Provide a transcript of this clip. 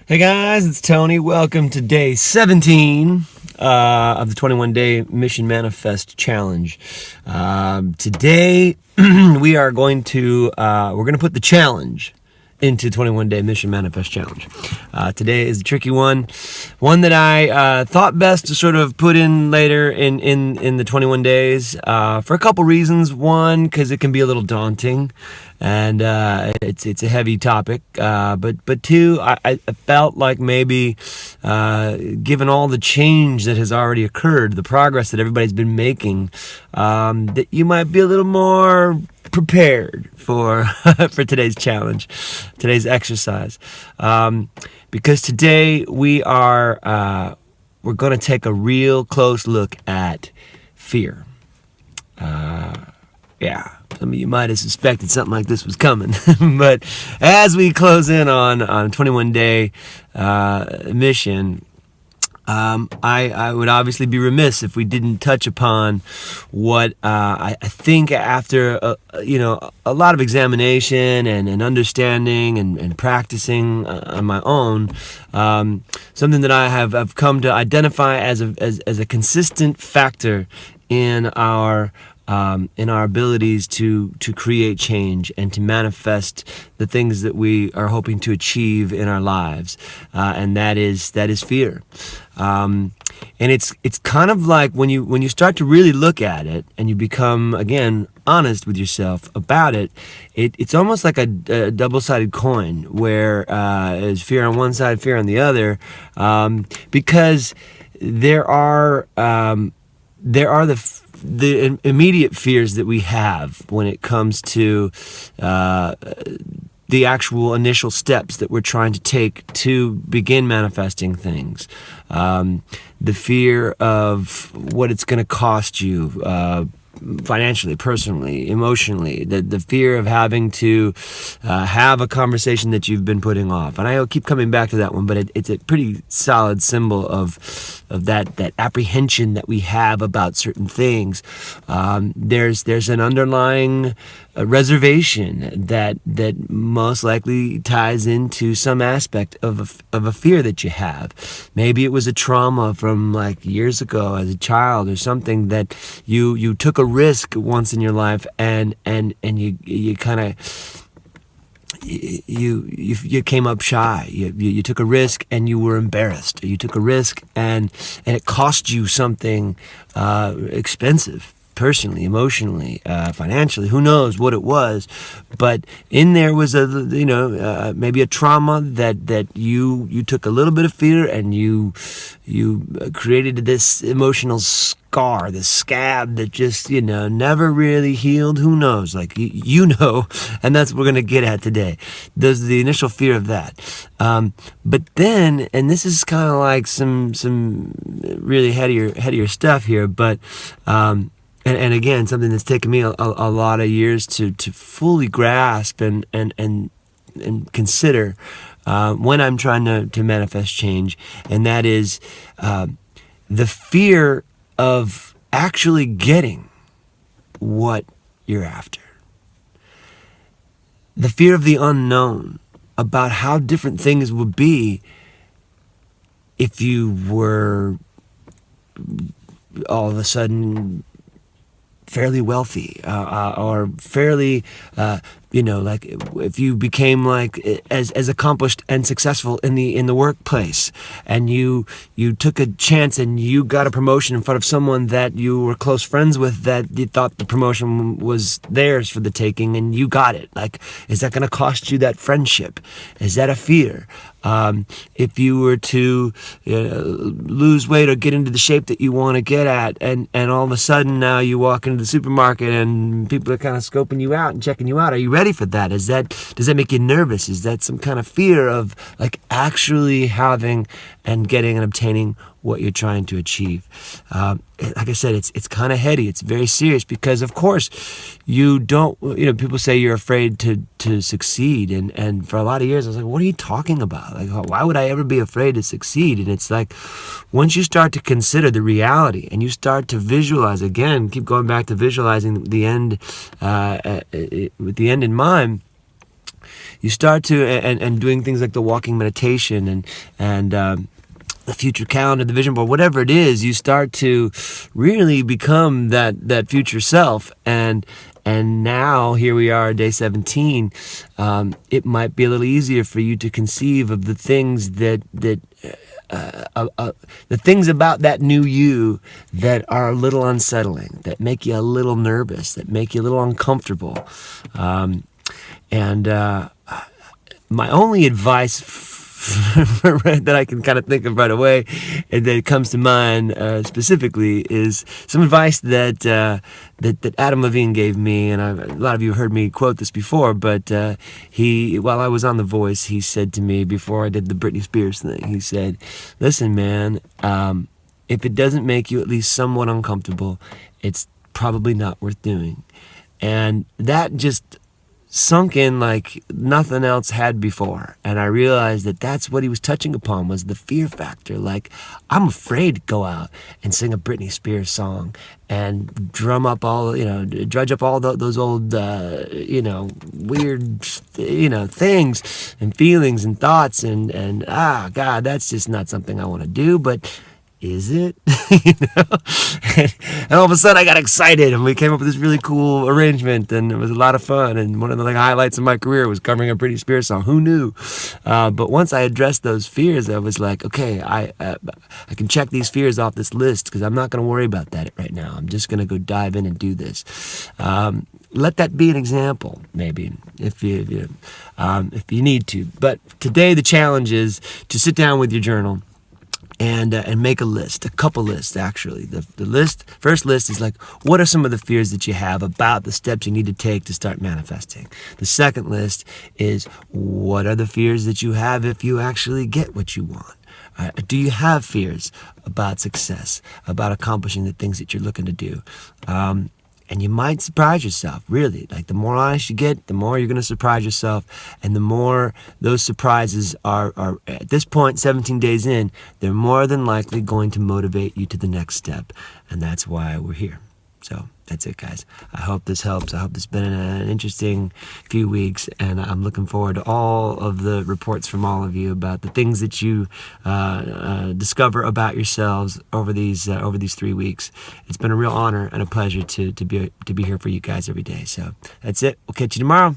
Hey guys, it's Tony. Welcome to day 17 of the 21-day Mission Manifest Challenge. Today we are going to put the challenge into 21-day Mission Manifest Challenge. Today is a tricky one that I thought best to sort of put in later in the 21 days for a couple reasons. One, because it can be a little daunting, and it's a heavy topic. But two, I felt like maybe given all the change that has already occurred, the progress that everybody's been making, that you might be a little more prepared for for today's challenge, today's exercise, because today we're going to take a real close look at fear. Some of you might have suspected something like this was coming, but as we close in on a 21-day mission, I would obviously be remiss if we didn't touch upon what I think after a lot of examination and understanding and practicing on my own, something that I have come to identify as a consistent factor in our abilities to create change and to manifest the things that we are hoping to achieve in our lives, and that is fear. And it's kind of like when you start to really look at it and you become, again, honest with yourself about it, it's almost like a double-sided coin where there's fear on one side, fear on the other, because there are the immediate fears that we have when it comes to the actual initial steps that we're trying to take to begin manifesting things. The fear of what it's going to cost you financially, personally, emotionally, the fear of having to have a conversation that you've been putting off. And I keep coming back to that one, but it's a pretty solid symbol of that apprehension that we have about certain things. There's an underlying reservation that most likely ties into some aspect of a fear that you have. Maybe it was a trauma from like years ago as a child or something that you took a risk once in your life and you kind of you came up shy. You took a risk and you were embarrassed. You took a risk and it cost you something expensive. Personally, emotionally, financially, who knows what it was, but in there was maybe a trauma that you took a little bit of fear and you created this emotional scar, this scab that just never really healed. Who knows? Like and that's what we're gonna get at today. There's the initial fear of that, but then, and this is kind of like some really headier stuff here, but. And again, something that's taken me a lot of years to fully grasp and consider when I'm trying to manifest change, and that is the fear of actually getting what you're after. The fear of the unknown, about how different things would be if you were all of a sudden fairly wealthy, or fairly, like if you became like as accomplished and successful in the workplace, and you took a chance and you got a promotion in front of someone that you were close friends with, that you thought the promotion was theirs for the taking, and you got it. Like, is that going to cost you that friendship? Is that a fear? If you were to lose weight or get into the shape that you want to get at, and all of a sudden now you walk into the supermarket and people are kind of scoping you out and checking you out. Are you ready for that? Does that make you nervous? Is that some kind of fear of like actually having and getting and obtaining what you're trying to achieve? Like I said, it's kind of heady. It's very serious because, of course, you don't. People say you're afraid to succeed, and for a lot of years I was like, what are you talking about? Like, why would I ever be afraid to succeed? And it's like, once you start to consider the reality and you start to visualize, again, keep going back to visualizing the end, with the end in mind, you start to, and doing things like the walking meditation and the future calendar, the vision board, whatever it is, you start to really become that future self. And now here we are, day 17. It might be a little easier for you to conceive of the things the things about that new you that are a little unsettling, that make you a little nervous, that make you a little uncomfortable. And my only advice that I can kind of think of right away and that comes to mind specifically is some advice that Adam Levine gave me, and a lot of you have heard me quote this before, but while I was on The Voice, he said to me before I did the Britney Spears thing, he said, listen, man, if it doesn't make you at least somewhat uncomfortable, it's probably not worth doing. And that just sunk in like nothing else had before, and I realized that that's what he was touching upon, was the fear factor. Like, I'm afraid to go out and sing a Britney Spears song and drudge up all those old weird things and feelings and thoughts, and God, that's just not something I want to do. But is it? And all of a sudden I got excited and we came up with this really cool arrangement, and it was a lot of fun, and one of the highlights of my career was covering a Britney Spears song. Who knew? But once I addressed those fears, I was like, okay, I can check these fears off this list, because I'm not going to worry about that right now. I'm just going to go dive in and do this. Let that be an example, maybe, if you need to. But today the challenge is to sit down with your journal and make a list, a couple lists actually. The first list is like, what are some of the fears that you have about the steps you need to take to start manifesting? The second list is, what are the fears that you have if you actually get what you want? Do you have fears about success, about accomplishing the things that you're looking to do? And you might surprise yourself, really. Like, the more honest you get, the more you're going to surprise yourself. And the more those surprises are, at this point, 17 days in, they're more than likely going to motivate you to the next step. And that's why we're here. So that's it, guys. I hope this helps. I hope this has been an interesting few weeks, and I'm looking forward to all of the reports from all of you about the things that you discover about yourselves over these 3 weeks. It's been a real honor and a pleasure to be here for you guys every day. So that's it. We'll catch you tomorrow.